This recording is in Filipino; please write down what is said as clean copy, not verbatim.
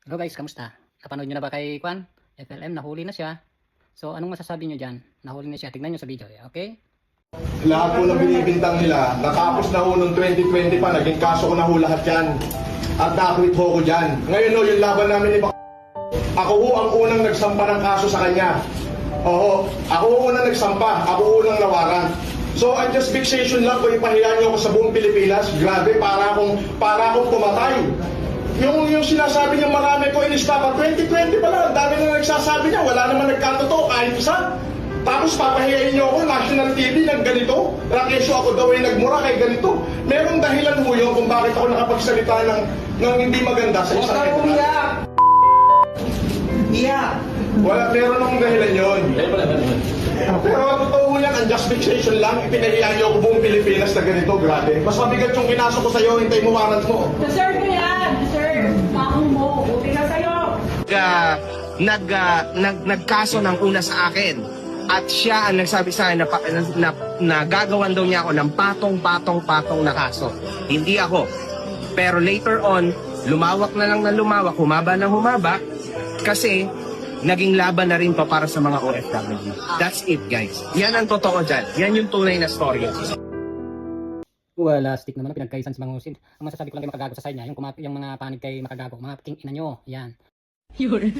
Hello guys, kamusta? Kapanood nyo na ba kay Kwan? FLM, nahuli na siya. So, anong masasabi nyo dyan? Nahuli na siya. Tignan nyo sa video, okay? Lahat po na binibintang nila, natapos na ho noong 2020 pa, naging kaso ko na ho lahat yan. At nakwit ho ko dyan. Ngayon ho, yung laban namin ni ako ho ang unang nagsampa ng kaso sa kanya. Oo, ako ho unang nagsampa, ako ho unang nawaran. So, ang just fixation lang po, ipahiya niyo ako sa buong Pilipinas. Grabe, para akong pumatay. Yung sinasabi niya marami ko inistapa, 2020 pa lang, ang dami na nagsasabi niya, wala naman nagkatotoo kahit isa. Tapos papahiyain niyo ako, national TV, ng ganito. Rakesyo ako daw ay nagmura kay ganito. Merong dahilan ho yun kung bakit ako nakapagsalita ng hindi maganda sa isang ito. Wala, meron akong dahilan yun. Pero totoo mo yan, ang just fixation lang, ipinahiya niyo ako buong Pilipinas na ganito, grabe. Mas mabigat yung kinasok ko sa'yo, hintay mo warrant mo. Deserve mo yan, deserve. Bakong mo, buti na sa'yo. Nagkaso ng una sa akin at siya ang nagsabi sa akin na gagawan daw niya ako ng patong na kaso. Hindi ako. Pero later on, lumawak na lang ng lumawak, humaba ng humaba kasi naging laban na rin pa para sa mga OFW. That's it, guys. Yan ang totoo dyan. Yan yung tunay na story. Wala, stick naman ang pinagkaisan si Mang Husin. Ang masasabi ko lang kay Makagago sa side niya, yung mga panig kay Makagago, mga king ina nyo, yan. Yun.